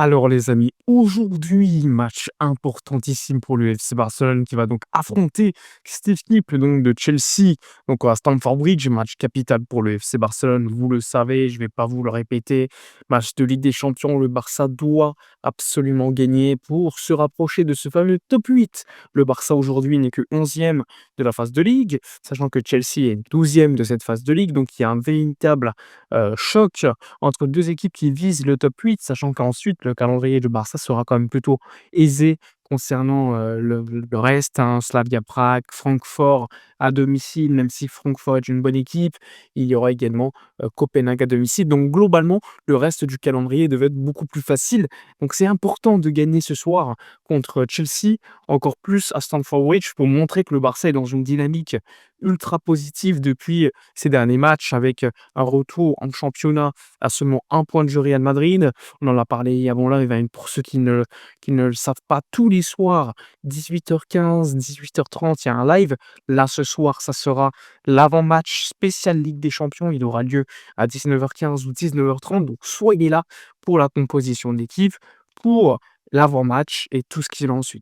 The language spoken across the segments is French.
Alors les amis, aujourd'hui, match importantissime pour le FC Barcelone qui va donc affronter cette équipe donc de Chelsea donc à Stamford Bridge, match capital pour le FC Barcelone, vous le savez, je ne vais pas vous le répéter. Match de Ligue des Champions, le Barça doit absolument gagner pour se rapprocher de ce fameux top 8. Le Barça aujourd'hui n'est que 11e de la phase de Ligue, sachant que Chelsea est 12e de cette phase de Ligue, donc il y a un véritable choc entre 2 équipes qui visent le top 8, sachant qu'ensuite le calendrier du Barça sera quand même plutôt aisé concernant, le reste, hein. Slavia Prague, Francfort à domicile, même si Francfort est une bonne équipe. Il y aura également, Copenhague à domicile. Donc globalement, le reste du calendrier devait être beaucoup plus facile. Donc c'est important de gagner ce soir contre Chelsea, encore plus à Stamford Bridge pour montrer que le Barça est dans une dynamique ultra positive depuis ces derniers matchs avec, un retour en championnat à seulement 1 point du Real Madrid. On en a parlé avant live, hein, pour ceux qui ne le savent pas, tous les soirs, 18h15, 18h30, il y a un live. Là, ce soir, ça sera l'avant-match spécial Ligue des Champions. Il aura lieu à 19h15 ou 19h30. Donc, soyez là pour la composition d'équipe, pour l'avant-match et tout ce qui s'ensuit.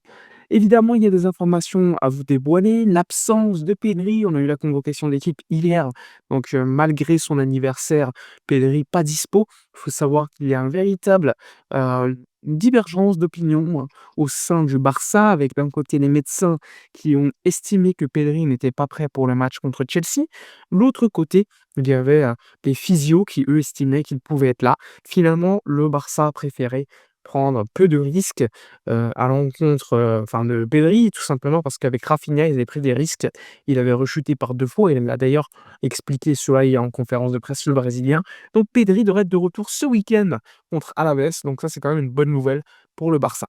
Évidemment, il y a des informations à vous dévoiler. L'absence de Pedri, on a eu la convocation de l'équipe hier. Donc, malgré son anniversaire, Pedri pas dispo. Il faut savoir qu'il y a un véritable, une divergence d'opinion, au sein du Barça, avec d'un côté les médecins qui ont estimé que Pedri n'était pas prêt pour le match contre Chelsea. L'autre côté, il y avait, les physios qui, eux, estimaient qu'il pouvait être là. Finalement, le Barça a préféré prendre peu de risques, à l'encontre, enfin de Pedri, tout simplement parce qu'avec Rafinha, ils avaient pris des risques. Il avait rechuté par 2 fois et il l'a d'ailleurs expliqué cela hier en conférence de presse, le Brésilien. Donc Pedri devrait être de retour ce week-end contre Alaves, donc ça, c'est quand même une bonne nouvelle pour le Barça.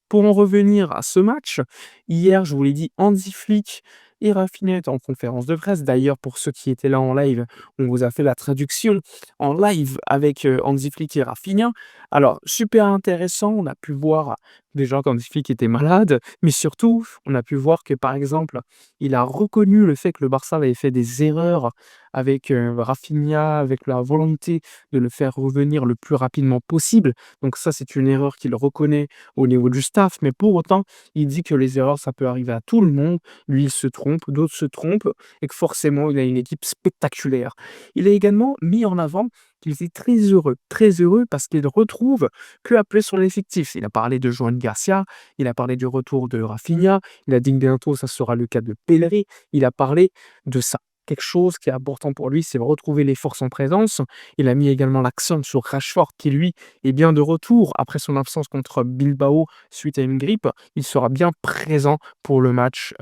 Pour en revenir à ce match, hier, je vous l'ai dit, Hansi Flick et Rafinha étaient en conférence de presse. D'ailleurs, pour ceux qui étaient là en live, on vous a fait la traduction en live avec, Hansi Flick et Rafinha. Alors, super intéressant, on a pu voir déjà qu'Hansi Flick était malade, mais surtout, on a pu voir que, par exemple, il a reconnu le fait que le Barça avait fait des erreurs avec, Rafinha, avec la volonté de le faire revenir le plus rapidement possible. Donc ça, c'est une erreur qu'il reconnaît au niveau du staff, mais pour autant, il dit que les erreurs, ça peut arriver à tout le monde. Lui, il se trompe, d'autres se trompent, et que forcément, il a une équipe spectaculaire. Il a également mis en avant qu'il était très heureux parce qu'il retrouve peu à peu son effectif. Il a parlé de Joan Garcia, il a parlé du retour de Rafinha, il a dit que bientôt, ça sera le cas de Pedri. Il a parlé de ça. Quelque chose qui est important pour lui, c'est retrouver les forces en présence. Il a mis également l'accent sur Rashford, qui lui est bien de retour après son absence contre Bilbao suite à une grippe. Il sera bien présent pour le match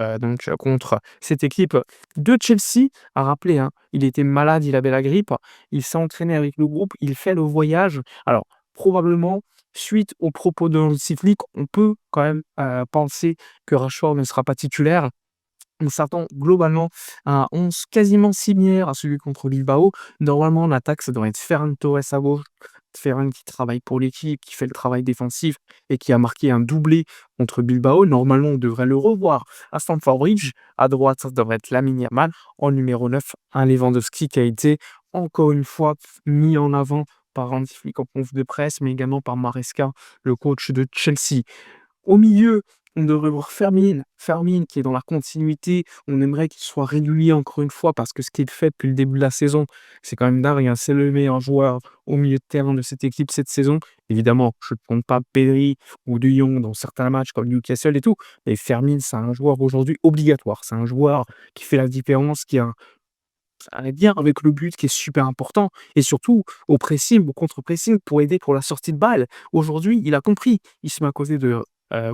contre cette équipe de Chelsea. À rappeler, hein, il était malade, il avait la grippe. Il s'est entraîné avec le groupe, il fait le voyage. Alors, probablement, suite aux propos de Hansi Flick, on peut quand même penser que Rashford ne sera pas titulaire. On s'attend globalement à un 11 quasiment similaire à celui contre Bilbao. Normalement, en attaque, ça devrait être Ferran Torres à gauche. Ferran qui travaille pour l'équipe, qui fait le travail défensif et qui a marqué un doublé contre Bilbao. Normalement, on devrait le revoir à Stamford Bridge. À droite, ça devrait être Lamine Yamal. En numéro 9, un Lewandowski qui a été encore une fois mis en avant par Hansi Flick en conf de presse, mais également par Maresca, le coach de Chelsea. Au milieu, on devrait voir Fermin qui est dans la continuité. On aimerait qu'il soit régulier encore une fois parce que ce qu'il fait depuis le début de la saison, c'est quand même dingue, hein. C'est le meilleur joueur au milieu de terrain de cette équipe cette saison. Évidemment, je ne compte pas Pedri ou De Jong dans certains matchs comme Newcastle et tout, mais Fermin, c'est un joueur aujourd'hui obligatoire. C'est un joueur qui fait la différence, qui a un lien avec le but qui est super important et surtout au pressing, au contre-pressing pour aider pour la sortie de balle. Aujourd'hui, il a compris. Il se met à côté de,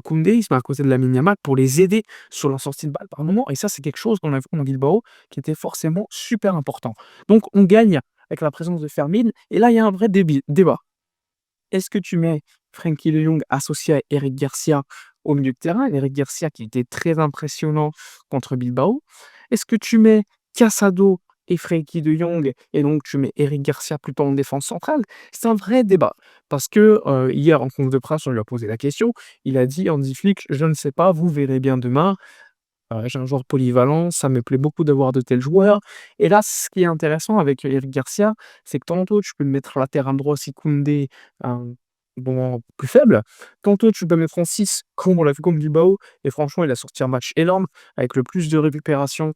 Koundé, il se met à côté de Lamine Yamal pour les aider sur la sortie de balle par moment et ça, c'est quelque chose qu'on a vu contre Bilbao qui était forcément super important. Donc on gagne avec la présence de Fermin et là, il y a un vrai débat. Est-ce que tu mets Frenkie de Jong associé à Eric Garcia au milieu de terrain? Eric Garcia qui était très impressionnant contre Bilbao. Est-ce que tu mets Casado et Frenkie de Jong et donc tu mets Eric Garcia plutôt en défense centrale? C'est un vrai débat parce que, hier en conf de presse, on lui a posé la question. Il a dit: «Hansi Flick, je ne sais pas, vous verrez bien demain. J'ai un joueur polyvalent, ça me plaît beaucoup d'avoir de tels joueurs» et là, ce qui est intéressant avec Eric Garcia, c'est que tantôt tu peux le mettre latéral droit si Koundé, bon, plus faible. Tantôt, tu peux mettre en 6 comme on l'a vu contre Bilbao et franchement, il a sorti un match énorme avec le plus de récupération,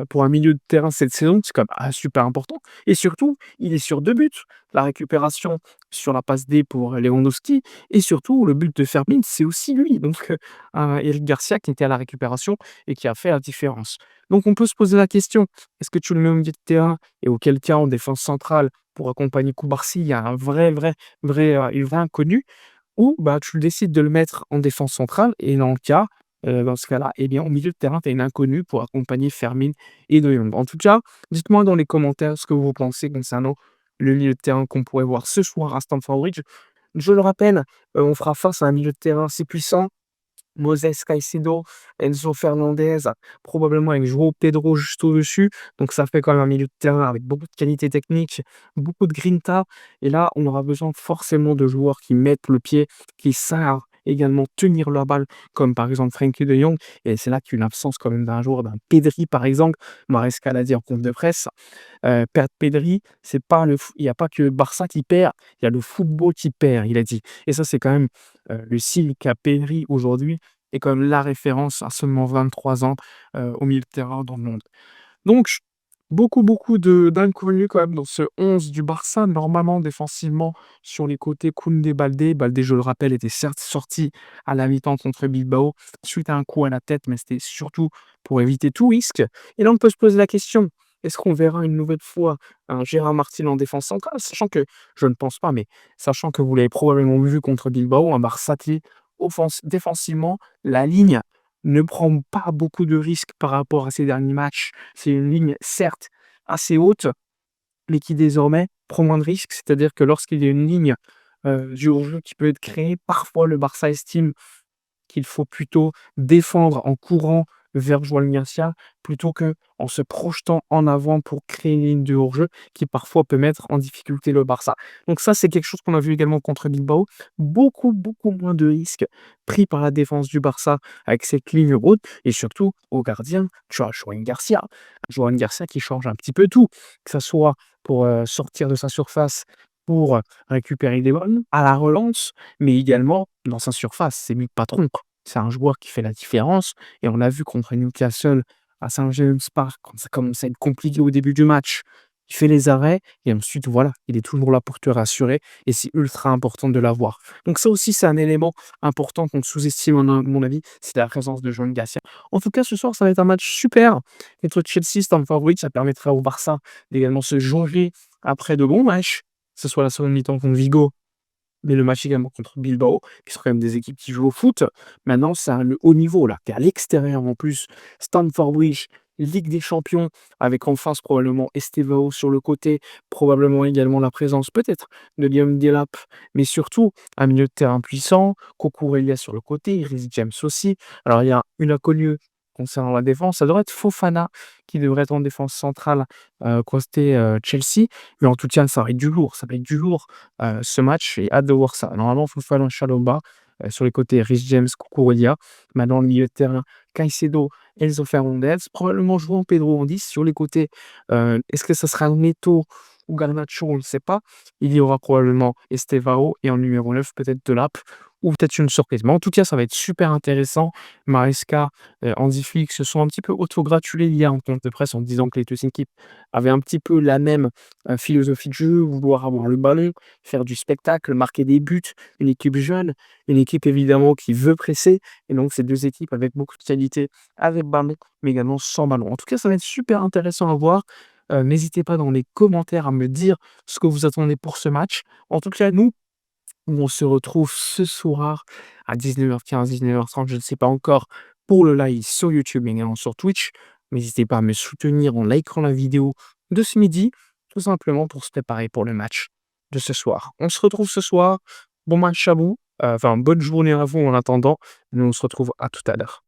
pour un milieu de terrain cette saison. C'est quand même, super important et surtout, il est sur 2 buts. La récupération sur la passe D pour Lewandowski et surtout le but de Fermin, c'est aussi lui, donc Eric Garcia qui était à la récupération et qui a fait la différence. Donc on peut se poser la question: est-ce que tu le mets au milieu de terrain et auquel cas en défense centrale pour accompagner Koubarsi, il y a un une vraie inconnue ou bah, tu décides de le mettre en défense centrale et dans ce cas-là, eh bien, au milieu de terrain, tu as une inconnue pour accompagner Fermin et De Jong. En tout cas, dites-moi dans les commentaires ce que vous pensez concernant le milieu de terrain qu'on pourrait voir ce soir à Stamford Bridge. Je le rappelle, on fera face à un milieu de terrain si puissant, Moses Caicedo, Enzo Fernandez, probablement avec João Pedro juste au-dessus. Donc ça fait quand même un milieu de terrain avec beaucoup de qualité technique, beaucoup de grinta. Et là, on aura besoin forcément de joueurs qui mettent le pied, qui savent également tenir la balle, comme par exemple Frenkie de Jong. Et c'est là qu'il y a une absence quand même d'un joueur, d'un Pedri par exemple. Maresca l'a dit en conf de presse. Perdre Pedri, c'est pas le il y a pas que le Barça qui perd, il y a le football qui perd, il a dit. Et ça, c'est quand même, le signe qu'a Pedri aujourd'hui est quand même la référence à seulement 23 ans, au milieu de terrain dans le monde. Donc beaucoup de d'inconnus quand même dans ce 11 du Barça. Normalement, défensivement, sur les côtés, Koundé, Baldé. Baldé, je le rappelle, était certes sorti à la mi-temps contre Bilbao suite à un coup à la tête, mais c'était surtout pour éviter tout risque. Et là, on peut se poser la question: est-ce qu'on verra une nouvelle fois un Gérard Martin en défense centrale? Sachant que je ne pense pas, mais sachant que vous l'avez probablement vu contre Bilbao, un Barça qui, défensivement, la ligne ne prend pas beaucoup de risques par rapport à ses derniers matchs. C'est une ligne, certes, assez haute, mais qui désormais prend moins de risques. C'est-à-dire que lorsqu'il y a une ligne du hors-jeu qui peut être créée, parfois le Barça estime qu'il faut plutôt défendre en courant vers João Garcia plutôt que en se projetant en avant pour créer une ligne de hors-jeu qui parfois peut mettre en difficulté le Barça. Donc ça, c'est quelque chose qu'on a vu également contre Bilbao. Beaucoup moins de risques pris par la défense du Barça avec cette ligne haute et surtout au gardien, tu as João Garcia. João Garcia qui change un petit peu tout, que ça soit pour sortir de sa surface, pour récupérer des balles à la relance, mais également dans sa surface. C'est lui le patron. C'est un joueur qui fait la différence et on l'a vu contre Newcastle à St James Park quand ça commence à être compliqué au début du match. Il fait les arrêts et ensuite voilà, il est toujours là pour te rassurer et c'est ultra important de l'avoir. Donc ça aussi, c'est un élément important qu'on sous-estime à mon avis, c'est la présence de João Garcia. En tout cas, ce soir, ça va être un match super contre Chelsea, Stamford Bridge. Ça permettra au Barça d'également se jauger après de bons matchs, que ce soit la seconde mi-temps contre Vigo mais le match également contre Bilbao, qui sont quand même des équipes qui jouent au foot. Maintenant, c'est le haut niveau là. Tu es à l'extérieur en plus. Stamford Bridge, Ligue des Champions, avec en face probablement Estevao sur le côté, probablement également la présence peut-être de Guillaume Delap, mais surtout un milieu de terrain puissant, Cucurella sur le côté, Reece James aussi. Alors il y a une inconnue concernant la défense, ça devrait être Fofana qui devrait être en défense centrale côté Chelsea. Mais en tout cas, ça va être du lourd, ça va être du lourd ce match. J'ai hâte de voir ça. Normalement, Fofana, Chalobah, sur les côtés, Reece James, Cucurella. Maintenant, le milieu de terrain, Caicedo, Enzo Fernandez. Probablement João Pedro en 10. Sur les côtés, est-ce que ça sera Neto ou Garnacho? On ne le sait pas. Il y aura probablement Estevao et en numéro 9, peut-être Delap ou peut-être une surprise. Mais en tout cas, ça va être super intéressant. Maresca, Hansi Flick se sont un petit peu autogratulés hier en conférence de presse en disant que les deux équipes avaient un petit peu la même philosophie de jeu, vouloir avoir le ballon, faire du spectacle, marquer des buts. Une équipe jeune, une équipe évidemment qui veut presser. Et donc, ces deux équipes avec beaucoup de qualité, avec ballon, mais également sans ballon. En tout cas, ça va être super intéressant à voir. N'hésitez pas dans les commentaires à me dire ce que vous attendez pour ce match. En tout cas, nous, on se retrouve ce soir à 19h15, 19h30, je ne sais pas encore, pour le live sur YouTube et également sur Twitch. N'hésitez pas à me soutenir en likant la vidéo de ce midi, tout simplement pour se préparer pour le match de ce soir. On se retrouve ce soir. Bon match à vous, enfin bonne journée à vous en attendant. Nous on se retrouve à tout à l'heure.